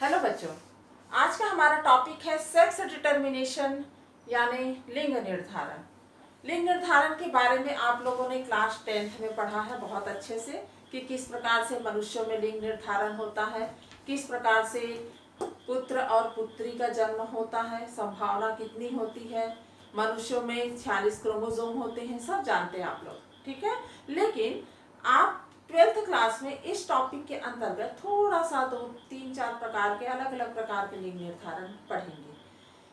Hello बच्चों, आज का हमारा टॉपिक है सेक्स डिटर्मिनेशन यानी लिंग निर्धारण। लिंग निर्धारण के बारे में आप लोगों ने क्लास 10th में पढ़ा है बहुत अच्छे से कि किस प्रकार से मनुष्यों में लिंग निर्धारण होता है, किस प्रकार से पुत्र और पुत्री का जन्म होता है, संभावना कितनी होती है, मनुष्यों में 46 क्रोमोसोम होते हैं, सब जानते हैं आप लोग, ठीक है। लेकिन आप 12th क्लास में इस टॉपिक के अंतर्गत थोड़ा सा 2-3-4 प्रकार के अलग अलग प्रकार के लिंग निर्धारण पढ़ेंगे।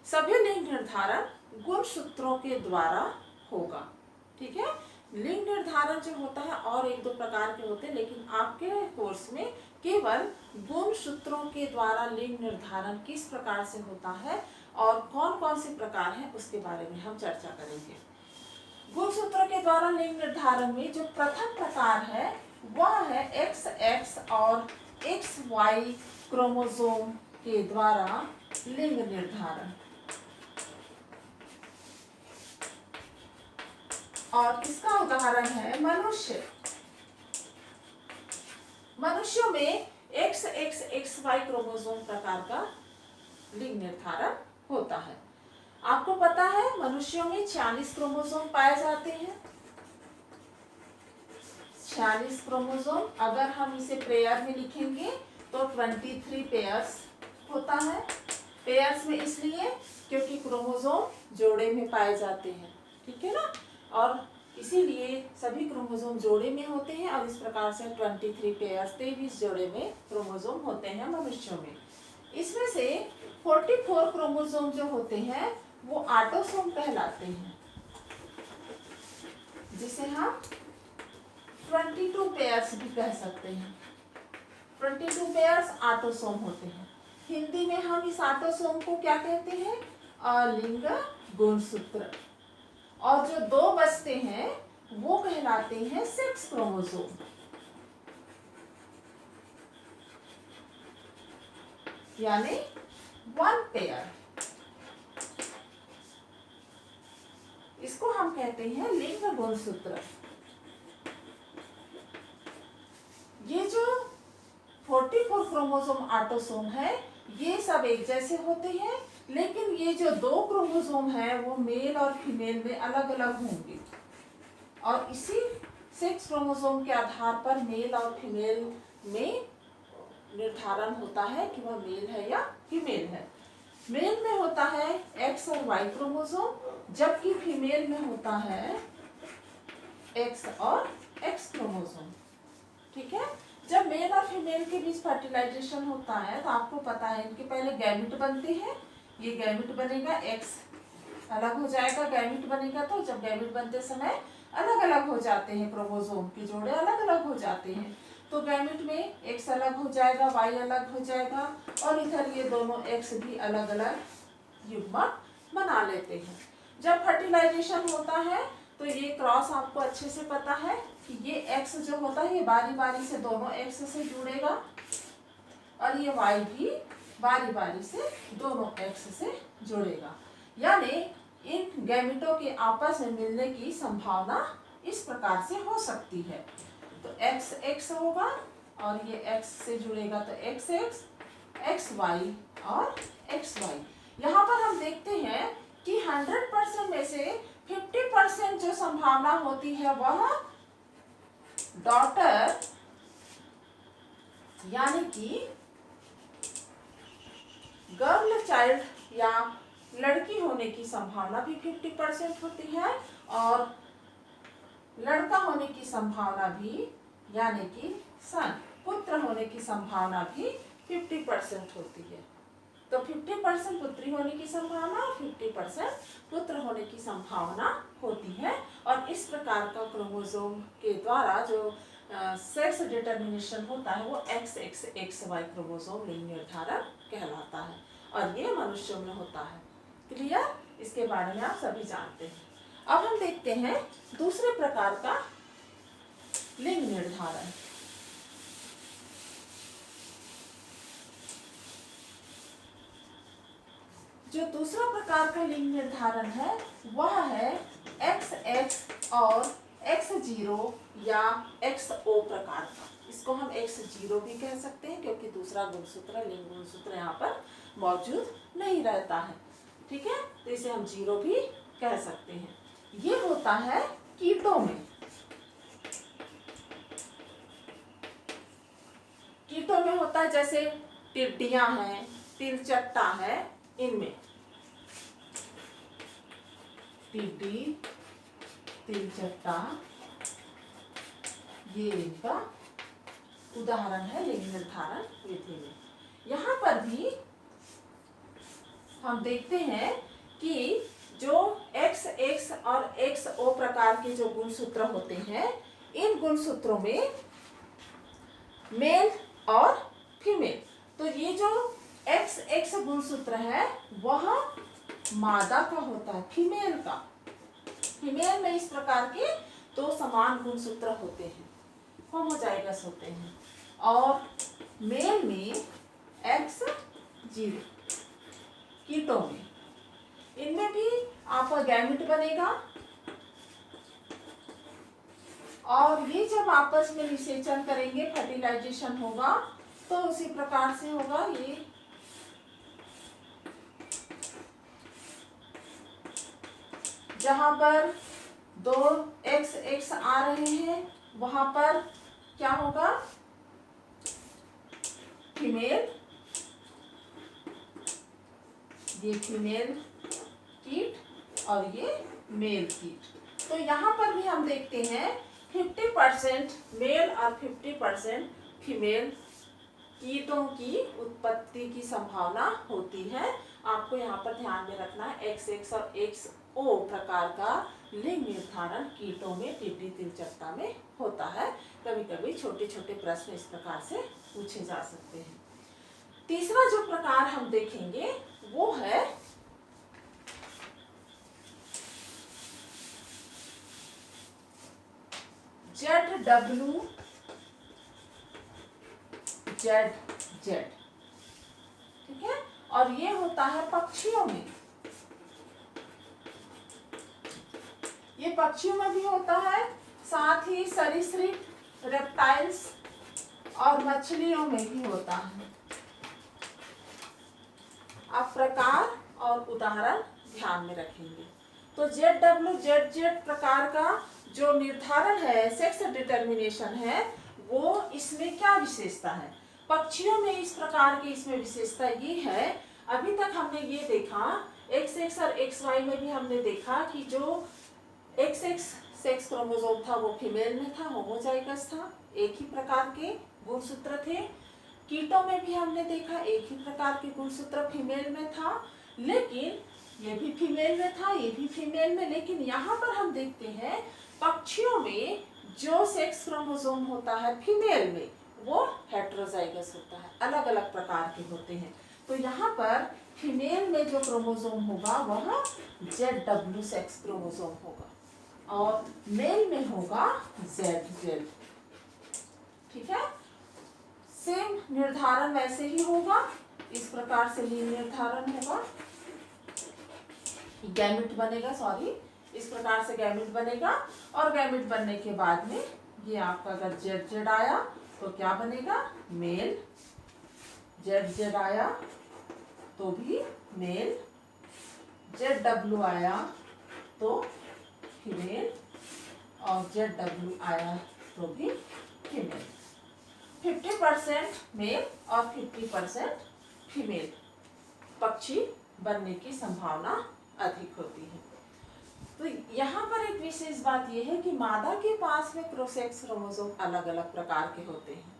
सभी लिंग निर्धारण गुणसूत्रों के द्वारा होगा, ठीक है। लिंग निर्धारण जो होता है और 1-2 प्रकार के होते हैं, लेकिन आपके कोर्स में केवल गुणसूत्रों के द्वारा लिंग निर्धारण किस प्रकार से होता है और कौन कौन से प्रकार हैं उसके बारे में हम चर्चा करेंगे। गुणसूत्रों के द्वारा लिंग निर्धारण में जो प्रथम प्रकार है वह है XX और XY क्रोमोसोम के द्वारा लिंग निर्धारण। और इसका उदाहरण है मनुष्य। मनुष्यों में XXXY क्रोमोसोम प्रकार का लिंग निर्धारण होता है। आपको पता है मनुष्यों में 46 क्रोमोसोम पाए जाते हैं। 46 क्रोमोसोम, अगर हम इसे पेयर में लिखेंगे तो 23 पेयर्स होता है। पेयर्स में इसलिए क्योंकि क्रोमोसोम जोड़े में पाए जाते हैं, ठीक है ना। और इसीलिए सभी क्रोमोसोम जोड़े में होते हैं और इस प्रकार से 23 पेयर्स 23 जोड़े में क्रोमोसोम होते हैं मनुष्यों में। इसमें से 44 क्रोमोसोम जो होते हैं वो ऑटोसोम कहलाते हैं, जिसे हम 22 पेयर्स भी कह सकते हैं। 22 पेयर्स ऑटोसोम होते हैं। हिंदी में हम इस ऑटोसोम को क्या कहते हैं? अलिंग गुणसूत्र। और जो 2 बचते हैं वो कहलाते हैं सेक्स क्रोमोसोम, यानी 1 पेयर। इसको हम कहते हैं लिंग गुणसूत्र। ये जो 44 क्रोमोसोम ऑटोसोम है ये सब एक जैसे होते हैं, लेकिन ये जो 2 क्रोमोसोम है वो मेल और फीमेल में अलग अलग होंगे और इसी सेक्स क्रोमोसोम के आधार पर मेल और फीमेल में निर्धारण होता है कि वह मेल है या फीमेल है। मेल में होता है X और Y क्रोमोसोम, जबकि फीमेल में होता है X और X क्रोमोसोम, ठीक है। जब मेल और फीमेल के बीच फर्टिलाइजेशन होता है तो आपको पता है इनके पहले गैमेट बनते हैं। ये गैमेट बनेगा, X अलग हो जाएगा, गैमेट बनेगा। तो जब गैमेट बनते समय अलग अलग हो जाते हैं, क्रोमोसोम के जोड़े अलग अलग हो जाते हैं, तो गैमेट में X अलग हो जाएगा, Y अलग हो जाएगा और इधर ये दोनों X भी अलग अलग युग्मक बना लेते हैं। जब फर्टिलाइजेशन होता है तो ये क्रॉस आपको अच्छे से पता है कि ये X जो होता है ये बारी बारी से दोनों X से जुड़ेगा और ये Y भी बारी बारी से दोनों X से जुड़ेगा, यानी इन गैमेटों के आपस में मिलने की संभावना इस प्रकार से हो सकती है। तो X X होगा और ये X से जुड़ेगा तो XX, XY और XY। यहाँ पर हम देखते हैं कि 100% में से 50% जो संभावना होती है वह डॉटर यानी कि गर्ल चाइल्ड या लड़की होने की संभावना भी 50% होती है और लड़का होने की संभावना भी यानी कि सन पुत्र होने की संभावना भी 50% होती है। तो 50% पुत्री होने की संभावना और 50% पुत्र होने की संभावना होती है। और इस प्रकार का क्रोमोसोम के द्वारा जो सेक्स डिटर्मिनेशन होता है वो XXXY क्रोमोसोम लिंग निर्धारण कहलाता है और ये मनुष्यों में होता है। क्लियर? इसके बारे में आप सभी जानते हैं। अब हम देखते हैं दूसरे प्रकार का लिंग निर्धारण। जो दूसरा प्रकार का लिंग निर्धारण है वह है XX और X0 या XO प्रकार का। इसको हम X0 भी कह सकते हैं क्योंकि दूसरा गुणसूत्र लिंग गुणसूत्र यहाँ पर मौजूद नहीं रहता है। ठीक है, तो इसे हम 0 भी कह सकते हैं। ये होता है कीटों में। कीटों में होता है जैसे टिड्डियां हैं, तिलचट्टा है, इनमें टिड्डी, तिलचट्टा ये इनका उदाहरण है लिंग निर्धारण विधि में। यहाँ पर भी हम देखते हैं कि जो XX और XO प्रकार के जो गुणसूत्र होते हैं, इन गुणसूत्रों में मेल और फीमेल, तो ये जो XX गुणसूत्र है वह मादा का होता है, फीमेल का। फीमेल में इस प्रकार के दो समान गुणसूत्र होते हैं, होमोजाइगस होते हैं, और मेल में X0। कीटों में इनमें भी आपका गैमेट बनेगा और ये जब आपस में निषेचन करेंगे, फर्टिलाइजेशन होगा, तो उसी प्रकार से होगा। ये जहां पर दो XX आ रहे हैं वहां पर क्या होगा, फीमेल, ये फीमेल कीट और ये मेल कीट। तो यहाँ पर भी हम देखते हैं 50% मेल और 50% फीमेल कीटों की उत्पत्ति की संभावना होती है। आपको यहाँ पर ध्यान में रखना है XX और XO प्रकार का लिंग निर्धारण कीटों में, टिड्डी तिलचट्टा में होता है। कभी कभी छोटे छोटे प्रश्न इस प्रकार से पूछे जा सकते हैं। तीसरा जो प्रकार हम देखेंगे वो है ZW ZZ। ठीक है, और ये होता है पक्षियों में। ये पक्षियों में भी होता है, साथ ही सरीसृप, रेप्टाइल्स और मछलियों में भी होता है। आप प्रकार और उदाहरण ध्यान में रखेंगे। तो ZW ZZ प्रकार का जो निर्धारण है, सेक्स डिटर्मिनेशन है, वो इसमें क्या विशेषता है? पक्षियों में इस प्रकार की इसमें विशेषता ये है, अभी तक हमने ये देखा XX और XY में भी हमने देखा कि जो XX सेक्स क्रोमोसोम था वो फीमेल में था, होमोजाइगस था, एक ही प्रकार के गुणसूत्र थे। कीटों में भी हमने देखा एक ही प्रकार के गुणसूत्र फीमेल में था, लेकिन ये भी फीमेल में था, ये भी फीमेल में। लेकिन यहाँ पर हम देखते हैं पक्षियों में जो सेक्स क्रोमोसोम होता है फीमेल में वो हेटेरोजाइगस होता है, अलग अलग प्रकार के होते हैं। तो यहाँ पर फीमेल में जो क्रोमोसोम होगा वह ZW सेक्स क्रोमोसोम होगा और मेल में होगा ZZ। ठीक है, सेम निर्धारण वैसे ही होगा, इस प्रकार से लिंग निर्धारण होगा, गैमेट बनेगा, सॉरी, इस प्रकार से गैमेट बनेगा। और गैमेट बनने के बाद में ये आपका अगर ZZ आया तो क्या बनेगा, मेल। ZZ आया तो भी मेल, ZW आया तो फीमेल और ZW आया तो भी फीमेल। 50% मेल और 50% फीमेल पक्षी बनने की संभावना अधिक होती है। तो यहाँ पर एक विशेष बात यह है कि मादा के पास में क्रोसेक्स क्रोमोसोम अलग अलग प्रकार के होते हैं,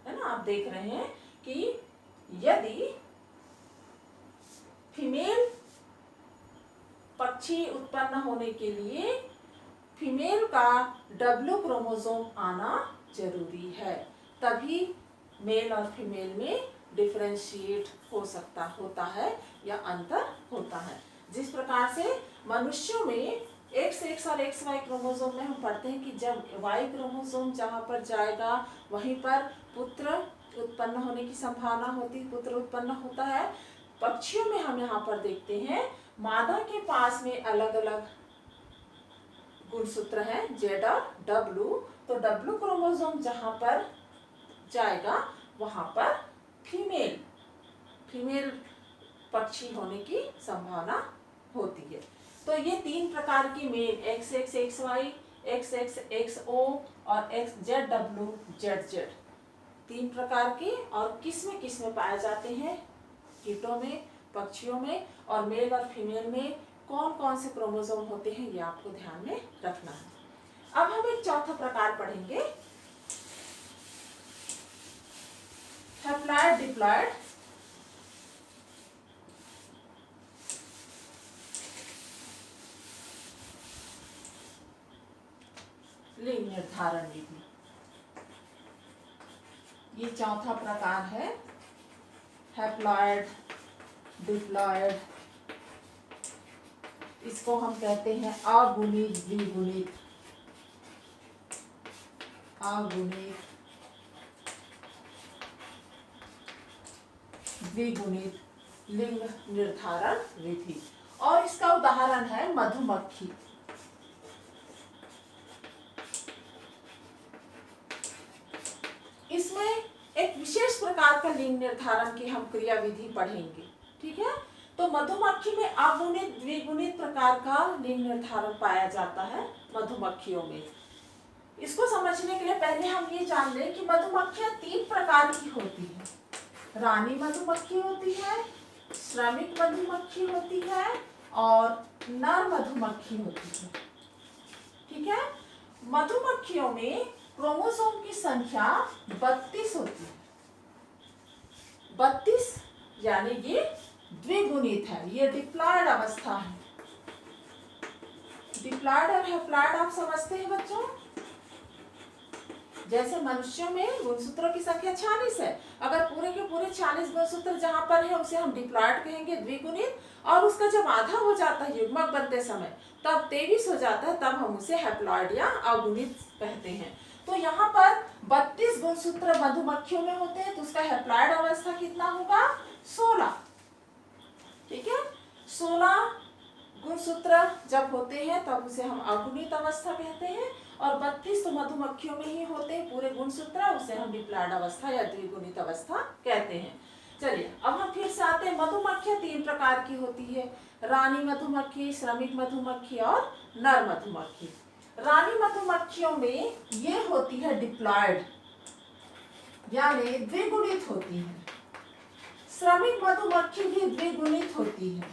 है ना। आप देख रहे हैं कि यदि फीमेल पक्षी उत्पन्न होने के लिए फीमेल का W क्रोमोसोम आना जरूरी है, तभी मेल और फीमेल में डिफरेंशिएट होता है या अंतर होता है। जिस प्रकार से मनुष्यों में XX और XY क्रोमोसोम में हम पढ़ते हैं कि जब Y क्रोमोसोम जहाँ पर जाएगा वहीं पर पुत्र उत्पन्न होने की संभावना होती, पुत्र उत्पन्न होता है। पक्षियों में हम यहाँ पर देखते हैं मादा के पास में अलग अलग गुणसूत्र हैं Z और W। तो W क्रोमोसोम जहाँ पर जाएगा वहां पर फीमेल पक्षी होने की संभावना होती है। तो ये 3 प्रकार की mail XX XY XX XO और XZW ZZ 3 प्रकार के, और किस में पाए जाते हैं? कीटों में, पक्षियों में, और मेल और फीमेल में कौन कौन से क्रोमोसोम होते हैं ये आपको ध्यान में रखना है। अब हम एक चौथा प्रकार पढ़ेंगे, हैप्लॉइड डिप्लॉइड लिंग निर्धारण विधि। ये चौथा प्रकार है, हैप्लॉइड डिप्लॉइड। इसको हम कहते हैं अगुणित द्विगुणित, अगुणित द्विगुणित लिंग निर्धारण विधि। और इसका उदाहरण है मधुमक्खी। इसमें एक विशेष प्रकार का लिंग निर्धारण की हम क्रिया विधि पढ़ेंगे, ठीक है। तो मधुमक्खी में अगुणित द्विगुणित प्रकार का लिंग निर्धारण पाया जाता है मधुमक्खियों में। इसको समझने के लिए पहले हम ये जान लें कि मधुमक्खियां 3 प्रकार की होती हैं। रानी मधुमक्खी होती है, श्रमिक मधुमक्खी होती है, और नर मधुमक्खी होती है, ठीक है। मधुमक्खियों में क्रोमोसोम की संख्या 32 होती है। 32 यानी ये द्विगुणित है, ये डिप्लॉइड अवस्था है। डिप्लॉइड और हैप्लॉइड आप समझते हैं बच्चों? जैसे मनुष्यों में गुणसूत्रों की संख्या 46 है, अगर पूरे के पूरे 40 गुणसूत्र जहां पर है उसे हम डिप्लॉइड कहेंगे, द्विगुणित, और उसका जब आधा हो जाता है युग्मक बनते समय तब 23 हो जाता है, तब हम उसे हैप्लॉइड या अगुणित कहते हैं। तो यहाँ पर 32 गुणसूत्र मधुमक्खियों में होते हैं, तो उसका हैप्लॉइड अवस्था कितना होगा? 16, ठीक है। 16 गुणसूत्र जब होते हैं तब उसे हम अगुणित अवस्था कहते हैं, और 32 तो मधुमक्खियों में ही होते हैं पूरे गुणसूत्र, उसे हम डिप्लॉइड अवस्था या द्विगुणित अवस्था कहते हैं। चलिए अब हम फिर से आते हैं। मधुमक्खियां 3 प्रकार की होती है, रानी मधुमक्खी, श्रमिक मधुमक्खी और नर मधुमक्खी। रानी मधुमक्खियों में ये होती है डिप्लॉइड यानी द्विगुणित होती है। श्रमिक मधुमक्खी भी द्विगुणित होती है,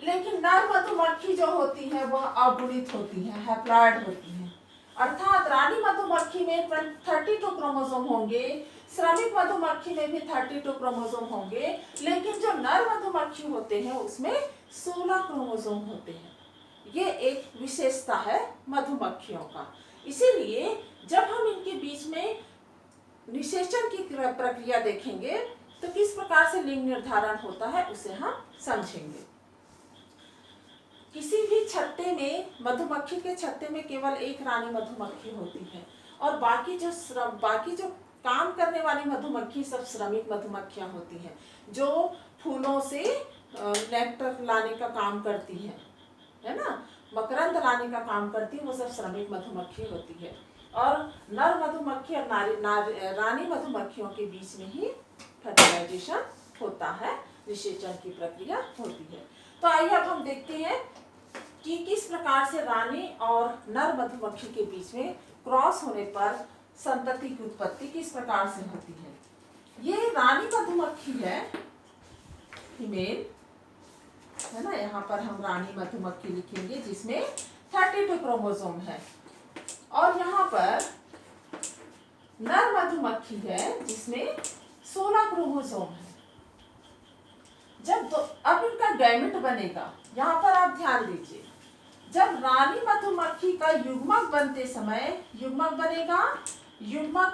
लेकिन नर मधुमक्खी जो होती है वह अगुणित होती है, हैप्लॉइड होती है। अर्थात रानी मधुमक्खी में 32 क्रोमोसोम होंगे, श्रमिक मधुमक्खी में भी 32 क्रोमोसोम होंगे, लेकिन जो नर मधुमक्खी होते हैं उसमें 16 क्रोमोसोम होते हैं। ये एक विशेषता है मधुमक्खियों का। इसीलिए जब हम इनके बीच में निषेचन की प्रक्रिया देखेंगे तो किस प्रकार से लिंग निर्धारण होता है उसे हम समझेंगे। किसी भी छत्ते में, मधुमक्खी के छत्ते में केवल एक रानी मधुमक्खी होती है, और बाकी जो काम करने वाली मधुमक्खी सब श्रमिक मधुमक्खियां होती हैं, जो फूलों से नेक्टर लाने का काम करती है ना, मकरंद लाने का काम करती है, वो सब श्रमिक मधुमक्खी होती है। और नर मधुमक्खी और रानी मधुमक्खियों के बीच में ही फर्टिलाइजेशन होता है, निषेचन की प्रक्रिया होती है। तो आइए अब हम देखते हैं कि किस प्रकार से रानी और नर मधुमक्खी के बीच में क्रॉस होने पर संतति की उत्पत्ति किस प्रकार से होती है। ये रानी मधुमक्खी है, फीमेल है ना, यहाँ पर हम रानी मधुमक्खी लिखेंगे जिसमें 32 क्रोमोसोम है, और यहाँ पर नर मधुमक्खी है जिसमें 16 क्रोमोसोम है। अब इनका गैमेट बनेगा, यहाँ पर आप ध्यान दीजिए, जब रानी मधुमक्खी का युग्मक बनते समय युग्मक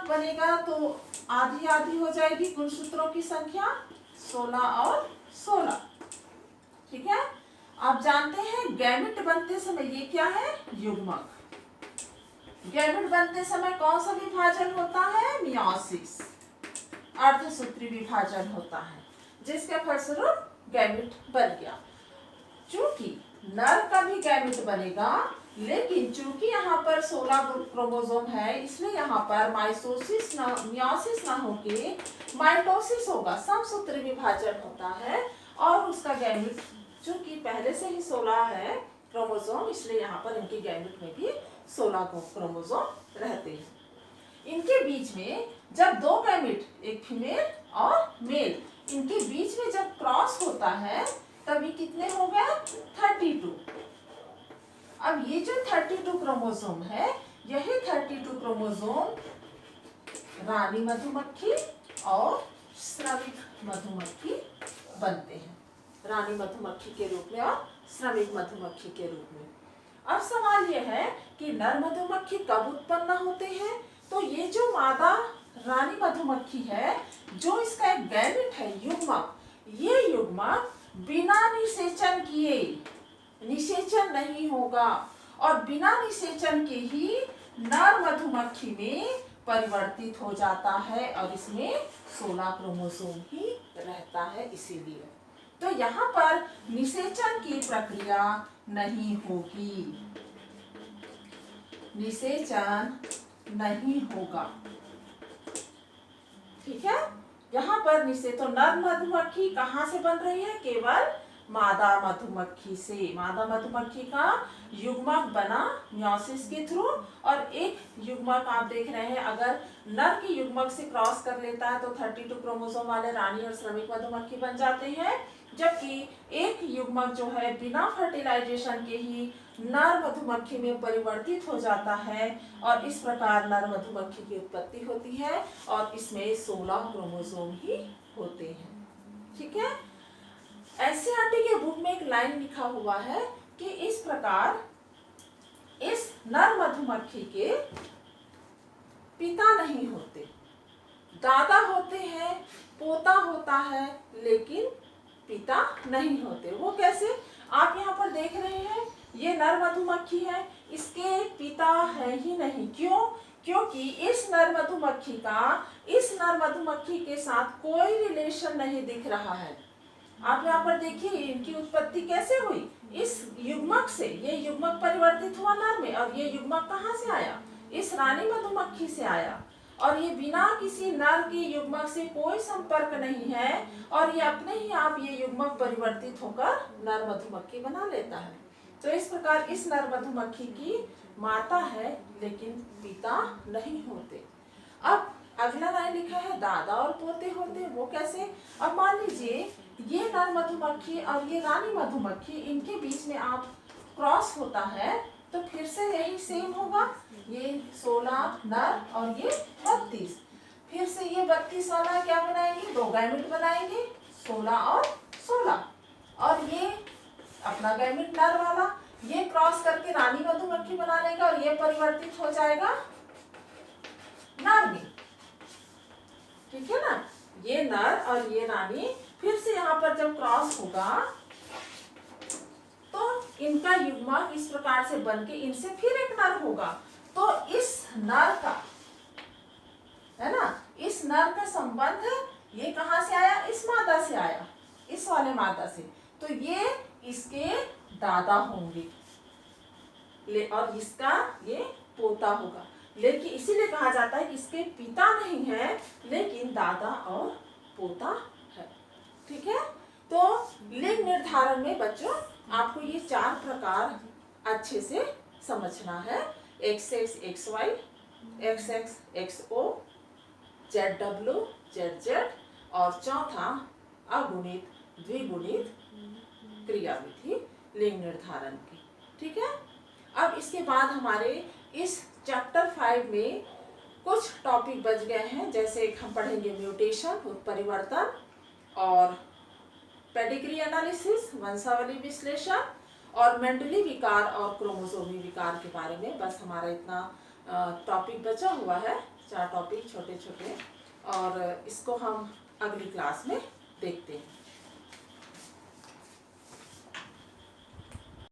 बनेगा तो आधी आधी हो जाएगी गुणसूत्रों की संख्या 16 और 16, ठीक है। आप जानते हैं गैमेट बनते समय ये क्या है? युग्मक। गैमेट बनते समय कौन सा विभाजन होता है? मियोसिस, अर्धसूत्री विभाजन होता है, जिसके फलस्वरूप गैमेट बन गया। चूंकि नर का भी गैमेट बनेगा, लेकिन चूंकि यहाँ पर 16 क्रोमोसोम है, इसलिए यहाँ पर मियोसिस ना होके माइटोसिस होगा, समसूत्री विभाजन होता है और उसका गैमेट चूंकि पहले से ही 16 है क्रोमोसोम, इसलिए यहाँ पर इनके गैमेट में भी 16 क्रोमोसोम रहते हैं। इनके बीच में जब दो गैमेट, एक फीमेल और मेल, इनके बीच में जब क्रॉस होता है तभी कितने हो गए? 32। अब ये जो 32 क्रोमोसोम है, यही 32 क्रोमोसोम रानी मधुमक्खी और श्रमिक मधुमक्खी बनते हैं, रानी मधुमक्खी के रूप में और श्रमिक मधुमक्खी के रूप में। अब सवाल यह है कि नर मधुमक्खी कब उत्पन्न होते हैं? तो ये जो मादा रानी मधुमक्खी है, जो इसका एक गैमेट है, युग्मक, ये युग्मक बिना निषेचन किए, निषेचन नहीं होगा और बिना निषेचन के ही नर मधुमक्खी में परिवर्तित हो जाता है और इसमें 16 क्रोमोसोम ही रहता है। इसीलिए तो यहाँ पर निषेचन की प्रक्रिया नहीं होगी, निषेचन नहीं होगा, ठीक है। यहाँ पर तो नर मधुमक्खी कहाँ से बन रही है? केवल मादा मधुमक्खी से। मादा मधुमक्खी का युग्मक बना मियोसिस के थ्रू, और एक युग्मक आप देख रहे हैं, अगर नर की युग्मक से क्रॉस कर लेता है तो 32 क्रोमोसोम वाले रानी और श्रमिक मधुमक्खी बन जाते हैं, जबकि एक युग्मक जो है बिना फर्टिलाइजेशन के ही नर मधुमक्खी में परिवर्तित हो जाता है और इस प्रकार नर मधुमक्खी की उत्पत्ति होती है और इसमें 16 क्रोमोसोम ही होते हैं, ठीक है। एनसीईआरटी के बुक में एक लाइन लिखा हुआ है कि इस प्रकार इस नर मधुमक्खी के पिता नहीं होते, दादा होते हैं, पोता होता है, लेकिन पिता नहीं होते। वो कैसे? आप यहाँ पर देख रहे हैं, ये नर मधुमक्खी है, इसके पिता है ही नहीं। क्यों? क्योंकि इस नर मधुमक्खी का इस नर मधुमक्खी के साथ कोई रिलेशन नहीं दिख रहा है। आप यहाँ पर देखिए, इनकी उत्पत्ति कैसे हुई? इस युग्मक से। ये युग्मक परिवर्तित हुआ नर में, और ये युग्मक कहाँ से आया? इस रानी मधुमक्खी से आया, और ये बिना किसी नर की युग्मक से कोई संपर्क नहीं है, और ये अपने ही आप ये युग्मक परिवर्तित होकर नर मधुमक्खी बना लेता है। तो इस प्रकार इस नर मधुमक्खी की माता है, लेकिन पिता नहीं होते। अब अगला लाइन लिखा है दादा और पोते होते। वो कैसे? अब मान लीजिए ये नर मधुमक्खी और ये रानी मधुमक्खी, इनके बीच में आप क्रॉस होता है तो फिर से यही सेम होगा। ये 16 नर और ये 32। फिर से ये 32 वाला क्या बनाएंगे? दो गैमेट बनाएंगे, 16 और 16, और ये अपना गैमेट नर वाला, ये क्रॉस करके रानी मधुमक्खी बना लेगा और ये परिवर्तित हो जाएगा नर में, ठीक है ना। ये नर और ये रानी फिर से यहाँ पर जब क्रॉस होगा तो इनका युग्मक इस प्रकार से बनके इनसे फिर एक नर होगा। तो इस नर का, है ना, इस नर का संबंध ये कहाँ से आया? इस मादा से आया, इस वाले मादा से। तो ये इसके दादा होंगे, और इसका ये पोता होगा। लेकिन इसीलिए कहा जाता है कि इसके पिता नहीं है, लेकिन दादा और पोता है, ठीक है। तो लिंग निर्धारण में बच्चों आपको ये 4 प्रकार अच्छे से समझना है। XX XY, XX XO, ZW ZZ, और चौथा अगुणित द्विगुणित क्रियाविधि लिंग निर्धारण की, ठीक है। अब इसके बाद हमारे इस चैप्टर 5 में कुछ टॉपिक बच गए हैं, जैसे हम पढ़ेंगे म्यूटेशन, उत्परिवर्तन, और पेडिग्री एनालिसिस, वंशावली विश्लेषण, और मेंडली विकार और क्रोमोसोमी विकार के बारे में। बस हमारा इतना टॉपिक बचा हुआ है, 4 टॉपिक छोटे छोटे, और इसको हम अगली क्लास में देखते हैं।